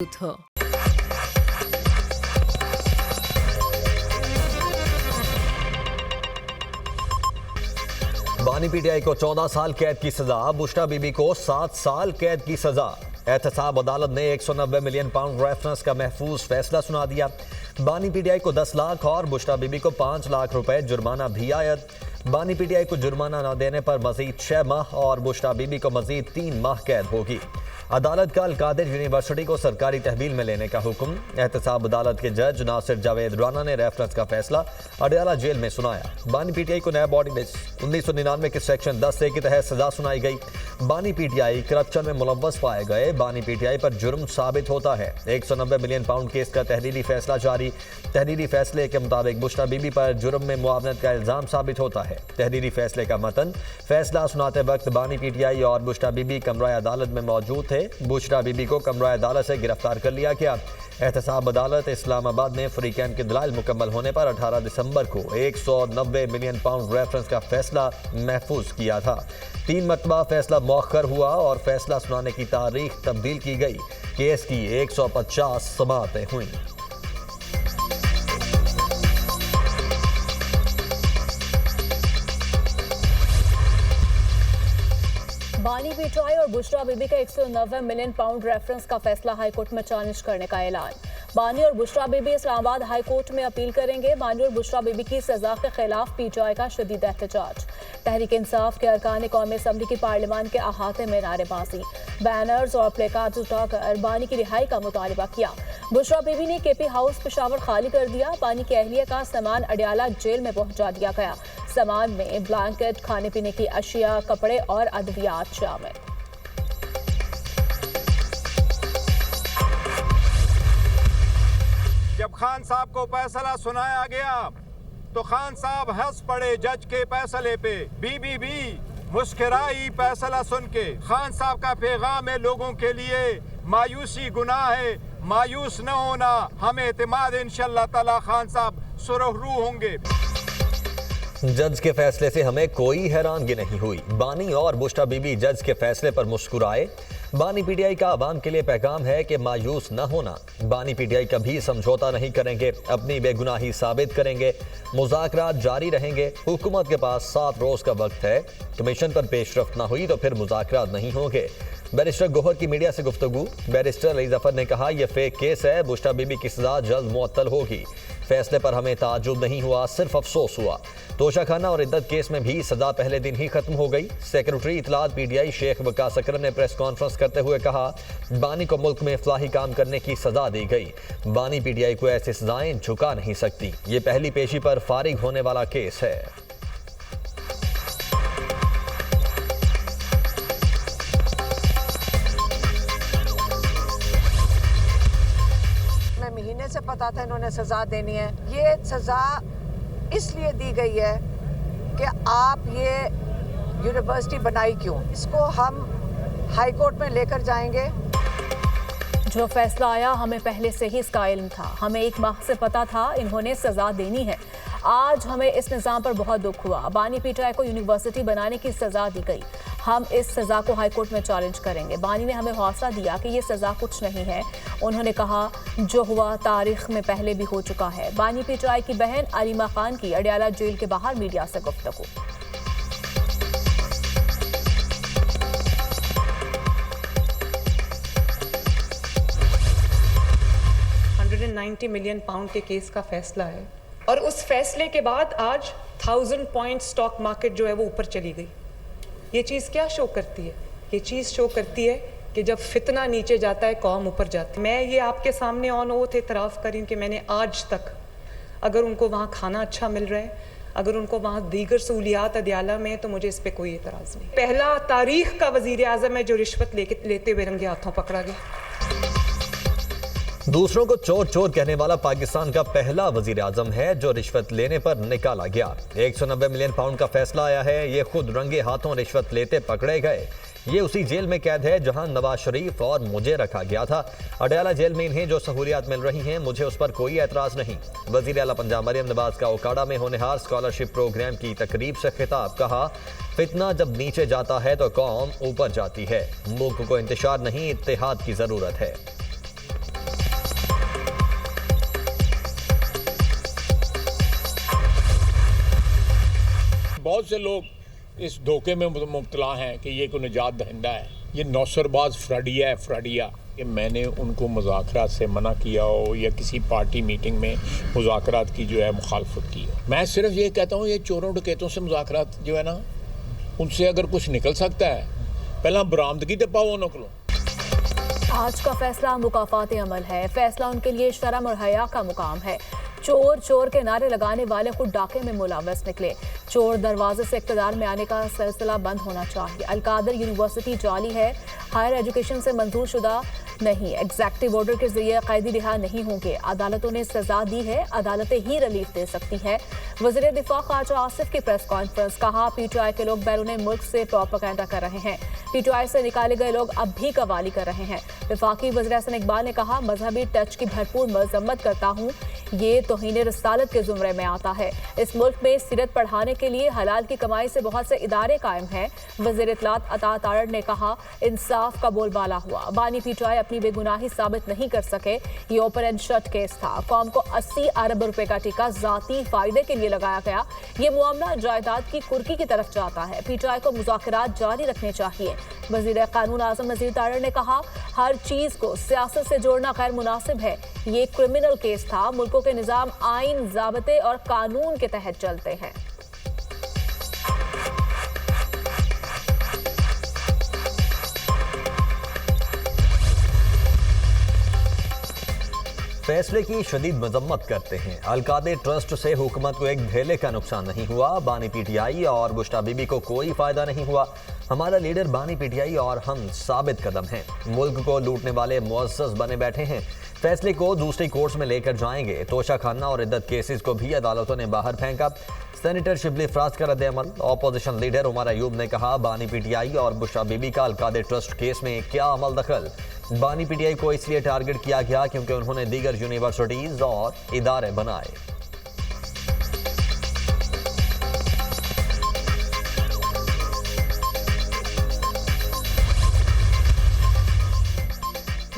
था। बानी पीटीआई को 14 साल कैद की सजा, बुशरा बीबी को 7 साल कैद की सजा। एहतसाब अदालत ने 190 मिलियन पाउंड रेफरेंस का महफूज फैसला सुना दिया। बानी पीटीआई को 10 लाख और बुशरा बीबी को 5 लाख रुपए जुर्माना भी आयद। बानी पीटीआई को जुर्माना न देने पर मजीद 6 माह और बुशरा बीबी को मजीद 3 माह कैद होगी। अदालत का अलकादिर यूनिवर्सिटी को सरकारी तहवील में लेने का हुक्म। एहतसाब अदालत के जज नासिर जावेद राना ने रेफरेंस का फैसला अडयाला जेल में सुनाया। बानी पीटीआई को नया बॉडी में 1999 के सेक्शन 10A के तहत सजा सुनाई गई। बानी पीटीआई करप्शन में मुलव्वस पाए गए। बानी पीटीआई पर जुर्म साबित होता है। 190 मिलियन पाउंड केस का तहरीरी फैसला जारी। तहरीरी फैसले के मुताबिक बुशरा बीबी पर जुर्म में मुआवनत का इल्जाम साबित होता है। तहरीरी फैसले का मतन, फैसला सुनाते वक्त बानी पीटीआई और बुशरा बीबी कमरा अदालत में मौजूद थे। बुशरा बीबी को कमरा अदालत से गिरफ्तार कर लिया गया। एहतसाब अदालत इस्लामाबाद ने फ्रीकैन के दलाइल मुकम्मल होने पर 18 दिसंबर को 190 मिलियन पाउंड रेफरेंस का फैसला महफूज किया था। 3 मरतबा फैसला मौखर हुआ और फैसला सुनाने की तारीख तब्दील की गई। केस की 150 समाअतें हुई। बानी पीटीआई और बुशरा बीबी का 190 मिलियन पाउंड रेफरेंस का फैसला हाईकोर्ट में चैलेंज करने का ऐलान। बानी और बुशरा बीबी इस्लामाबाद हाईकोर्ट में अपील करेंगे। बानी और बुशरा बीबी की सजा के खिलाफ पीटीआई का शदीद एहतजाज। तहरीक इंसाफ के अरकान कौमी असम्बली की पार्लियामान के अहाते में नारेबाजी, बैनर्स और प्लेकार्ड्स उठाकर बानी की रिहाई का मुतालबा किया। बुशरा बीबी ने केपी हाउस पेशावर खाली कर दिया। बानी की अहलिया का सामान अडयाला जेल में पहुंचा दिया गया। सामान में ब्लैंकेट, खाने पीने की अशिया, कपड़े और अद्वियात शामिल। जब खान साहब को फैसला सुनाया गया तो खान साहब हंस पड़े जज के फैसले पे। बीबी मुस्कुराई फैसला सुन के। खान साहब का पैगाम है लोगों के लिए, मायूसी गुनाह है, मायूस न होना, हमें एतमाद इंशाअल्लाह ताला खान साहब सुरखरू होंगे। जज के फैसले से हमें कोई हैरानगी नहीं हुई। बानी और बुशरा बीबी जज के फैसले पर मुस्कुराए। बानी पीटीआई का आवाम के लिए पैगाम है कि मायूस न होना। बानी पीटीआई कभी समझौता नहीं करेंगे, अपनी बेगुनाही साबित करेंगे, मुज़ाकरात जारी रहेंगे। हुकूमत के पास 7 रोज का वक्त है। कमीशन पर पेशरफ्त न हुई तो फिर मुज़ाकरात नहीं होंगे। बैरिस्टर गोहर की मीडिया से गुफ्तगू। बैरिस्टर अली जफर ने कहा, यह फेक केस है, बुशरा बीबी की सजा जल्द मुअत्तल होगी। फैसले पर हमें ताज्जुब नहीं हुआ, सिर्फ अफसोस हुआ। तोशाखाना और इद्दत केस में भी सजा पहले दिन ही खत्म हो गई। सेक्रेटरी इतलात पीटीआई शेख वकास अकरम ने प्रेस कॉन्फ्रेंस करते हुए कहा, बानी को मुल्क में इफ्लाही काम करने की सजा दी गई। बानी पीटीआई को ऐसी सजाएं झुका नहीं सकती। ये पहली पेशी पर फारिग होने वाला केस है। महीने से पता था इन्होंने सजा देनी है। ये सजा इसलिए दी गई है कि आप ये यूनिवर्सिटी बनाई क्यों। इसको हम हाई कोर्ट में लेकर जाएंगे। जो फैसला आया हमें पहले से ही इसका इल्म था। हमें 1 माह से पता था इन्होंने सजा देनी है। आज हमें इस निज़ाम पर बहुत दुख हुआ। बानी पीटीआई को यूनिवर्सिटी बनाने की सजा दी गई। हम इस सजा को हाईकोर्ट में चैलेंज करेंगे। बानी ने हमें हौसला दिया कि ये सजा कुछ नहीं है। उन्होंने कहा, जो हुआ तारीख में पहले भी हो चुका है। बानी पीटीआई की बहन अलीमा खान की अडयाला जेल के बाहर मीडिया से गुफ्तगू। 190 मिलियन पाउंड के केस का फैसला है और उस फैसले के बाद आज 1000 पॉइंट स्टॉक मार्केट जो है वो ऊपर चली गई। ये चीज़ क्या शो करती है? ये चीज़ शो करती है कि जब फितना नीचे जाता है कौम ऊपर जाती है। मैं ये आपके सामने ऑन ओथ इतराफ़ करी कि मैंने आज तक, अगर उनको वहाँ खाना अच्छा मिल रहा है, अगर उनको वहाँ दीगर सहूलियात अदयाला में, तो मुझे इस पर कोई एतराज़ नहीं। पहला तारीख का वज़ीर आज़म है जो रिश्वत लेते हुए रंगे हाथों पकड़ा गया। दूसरों को चोर चोर कहने वाला पाकिस्तान का पहला वजीर आजम है जो रिश्वत लेने पर निकाला गया। 190 मिलियन पाउंड का फैसला आया है। ये खुद रंगे हाथों रिश्वत लेते पकड़े गए। ये उसी जेल में कैद है जहां नवाज शरीफ और मुझे रखा गया था। अडयाला जेल में इन्हें जो सहूलियात मिल रही हैं, मुझे उस पर कोई एतराज नहीं। वजीर आला पंजाब मरियम नवाज का ओकाड़ा में होनहार स्कॉलरशिप प्रोग्राम की तकरीब से खिताब। कहा, फितना जब नीचे जाता है तो कौम ऊपर जाती है। मुल्क को इंतशार नहीं, इत्तेहाद की जरूरत है। बहुत से लोग इस धोखे में मुब्तला हैं कि ये कोई निजात दहिंदा है, ये नौसरबाज फ्रडिया कि मैंने उनको मुज़ाकरात से मना किया हो या किसी पार्टी मीटिंग में मुज़ाकरात की जो है मुखालफत की हो। मैं सिर्फ ये कहता हूँ ये चोरों डकैतों से मुज़ाकरात जो है ना, उनसे अगर कुछ निकल सकता है पहला बरामदगी तो पाओ निकलो। आज का फैसला मुकाफात अमल है। फैसला उनके लिए शर्म और हया का मुकाम है। चोर चोर के नारे लगाने वाले खुद डाके में मुलव्वस निकले। चोर दरवाजे से इक़्तिदार में आने का सिलसिला बंद होना चाहिए। अलकादर यूनिवर्सिटी जाली है, हायर एजुकेशन से मंजूर शुदा नहीं। एग्जेक्टिव ऑर्डर के जरिए कैदी रिहा नहीं होंगे। अदालतों ने सजा दी है, अदालतें ही रिलीफ दे सकती हैं। वज़ीर दिफा ख्वाजा आसिफ की प्रेस कॉन्फ्रेंस, कहा पीटीआई के लोग बैरून मुल्क से प्रोपेगेंडा कर रहे हैं। पीटीआई से निकाले गए लोग अब भी कवाली कर रहे हैं। वफाकी वज़ीर हसन इकबाल ने कहा मजहबी टच की भरपूर मजम्मत करता हूँ, ये तौहीन रिसालत के जुमरे में आता है। इस मुल्क में सीरत पढ़ाने के लिए हलाल की कमाई से बहुत से इदारे कायम हैं। वज़ीर इत्तलात अता तारड़ ने कहा इंसाफ का बोलबाला हुआ। बानी पीटीआई अपनी बेगुनाही साबित नहीं कर सके। ये ओपन एंड शट केस था। कौम को 80 अरब रुपए का टीका जाती फायदे के लिए लगाया गया। ये मामला जायदाद की कुर्की की तरफ जाता है। पीटीआई को मुज़ाकरात जारी रखने चाहिए। वज़ीर कानून आज़म नज़ीर तारड़ ने कहा हर चीज को सियासत से जोड़ना गैर मुनासिब है। ये क्रिमिनल केस था। मुल्कों के निज़ाम आइन, ज़ाबते और कानून के तहत चलते हैं। फैसले की शदीद मजम्मत करते हैं। अलकादे ट्रस्ट से हुकूमत को एक धेले का नुकसान नहीं हुआ। बानी पीटीआई और बुश्रा बीबी को कोई फायदा नहीं हुआ। हमारा लीडर बानी पीटीआई और हम साबित कदम हैं। मुल्क को लूटने वाले मुअज़्ज़ज़ बने बैठे हैं। फैसले को दूसरी कोर्ट्स में लेकर जाएंगे। तोशा खाना और इद्दत केसेस को भी अदालतों ने बाहर फेंका। सेनेटर शिबली फराज का रद्द-ए-अमल। ऑपोजिशन लीडर उमर अयूब ने कहा बानी पीटीआई और बुश्रा बीबी का अलकादे ट्रस्ट केस में क्या अमल दखल। बानी पीटीआई को इसलिए टारगेट किया गया क्योंकि उन्होंने दीगर यूनिवर्सिटीज और इदारे बनाए।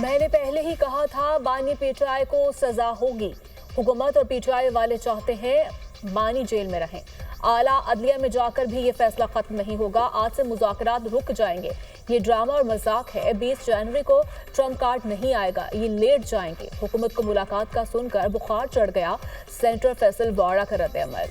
मैंने पहले ही कहा था बानी पीटीआई को सजा होगी। हुकूमत और पीटीआई वाले चाहते हैं बानी जेल में रहें। आला अदलिया में जाकर भी ये फैसला खत्म नहीं होगा। आज से मुज़ाकरात रुक जाएंगे। ये ड्रामा और मजाक है। 20 जनवरी को ट्रम्प कार्ड नहीं आएगा, ये लेट जाएंगे। हुकूमत को मुलाकात का सुनकर बुखार चढ़ गया। सेनेटर फैसल वाड़ा का रद्द-ए-अमल।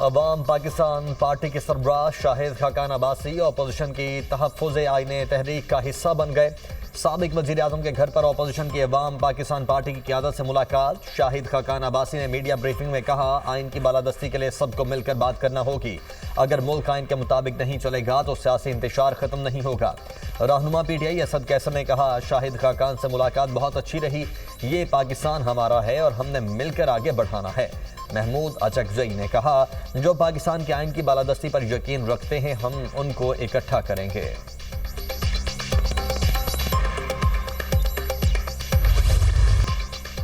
अवाम पाकिस्तान पार्टी के सरबराह शाहिद खाकान अब्बासी अपोजिशन की तहफ़्फ़ुज़ आईने तहरीक का हिस्सा बन गए। साबिक वज़ीर आज़म के घर पर अपोजिशन की अवाम पाकिस्तान पार्टी की क़यादत से मुलाकात। शाहिद खाकान अब्बासी ने मीडिया ब्रीफिंग में कहा आइन की बालादस्ती के लिए सबको मिलकर बात करना होगी। अगर मुल्क आइन के मुताबिक नहीं चलेगा तो सियासी इंतशार ख़त्म नहीं होगा। रहनुमा पीटीआई असद कैसर ने कहा शाहिद खाकान से मुलाकात बहुत अच्छी रही। ये पाकिस्तान हमारा है और हमने मिलकर आगे बढ़ाना है। महमूद अचकजई ने कहा जो पाकिस्तान के आइन की बालादस्ती पर यकीन रखते हैं हम उनको इकट्ठा करेंगे।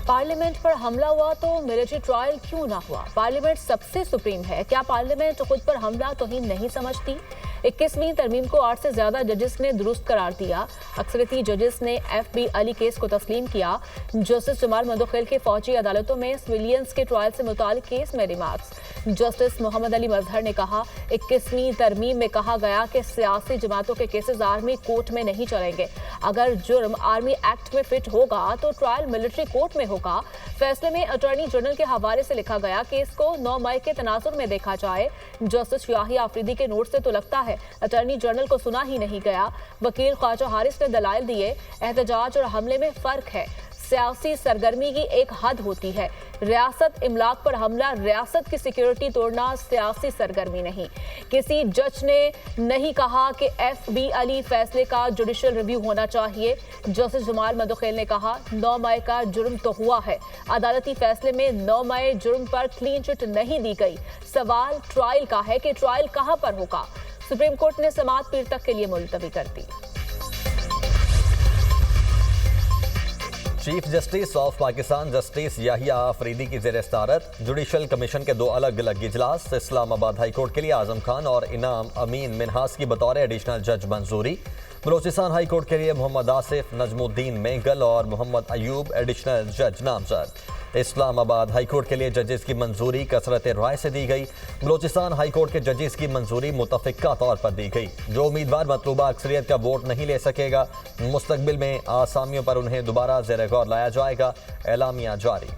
पार्लियामेंट पर हमला हुआ तो मिलिट्री ट्रायल क्यों ना हुआ? पार्लियामेंट सबसे सुप्रीम है। क्या पार्लियामेंट खुद पर हमला तौहीन नहीं समझती? 21वीं तरमीम को 8 से ज्यादा जजेस ने दुरुस्त करार दिया। अक्सरियती जजेस ने FB अली केस को तस्लीम किया। जस्टिस जमाल मंदोखिल के फौजी अदालतों में सिविलियंस के ट्रायल से मुतालिक केस में रिमार्क्स। जस्टिस मोहम्मद अली मजहर ने कहा 21वीं तरमीम में कहा गया कि सियासी जमातों के केसेस आर्मी कोर्ट में नहीं चलेंगे। अगर जुर्म आर्मी एक्ट में फिट होगा तो ट्रायल मिलिट्री कोर्ट में होगा। फैसले में अटॉर्नी जनरल के हवाले से लिखा गया केस को 9 मई के तनाजुर में देखा जाए। जस्टिस याही आफरीदी के नोट से तो लगता है अटॉर्नी जनरल को सुना ही नहीं गया। वकील ख्वाजा हारिस ने दलाइल दिए। एहतजाज और हमले में फर्क है। सियासी सरगर्मी की एक हद होती है। रियासत इमलाक पर हमला रियासत की सिक्योरिटी तोड़ना सियासी सरगर्मी नहीं। किसी जज ने नहीं कहा कि FB अली फैसले का जुडिशियल रिव्यू होना चाहिए। जस्टिस जमाल मंदोखिल ने कहा 9 मई का जुर्म तो हुआ है। अदालती फैसले में 9 मई जुर्म पर क्लीन चिट नहीं दी गई। सवाल ट्रायल का है कि ट्रायल कहां पर होगा। सुप्रीम कोर्ट ने समाअत पीर तक के लिए मुलतवी कर दी। Chief justice of Pakistan justice Yahya Afridi की ज़ेर सदारत जुडिशल कमीशन के 2 अलग अलग इजलास। इस्लामाबाद हाई कोर्ट के लिए आजम खान और इनाम अमीन मिनहास की बतौर एडिशनल जज मंजूरी। बलोचिस्तान हाई कोर्ट के लिए मोहम्मद आसिफ, नजमुद्दीन मेंगल और मोहम्मद अयूब एडिशनल जज नामजद। इस्लामाबाद हाई कोर्ट के लिए जजेस की मंजूरी कसरत राय से दी गई। बलोचिस्तान हाई कोर्ट के जजेस की मंजूरी मुतफ़िका तौर पर दी गई। जो उम्मीदवार मतलूबा अक्सरियत का वोट नहीं ले सकेगा, मुस्तकबिल में आसामियों पर उन्हें दोबारा ज़ेर गौर लाया जाएगा। एलामिया जारी।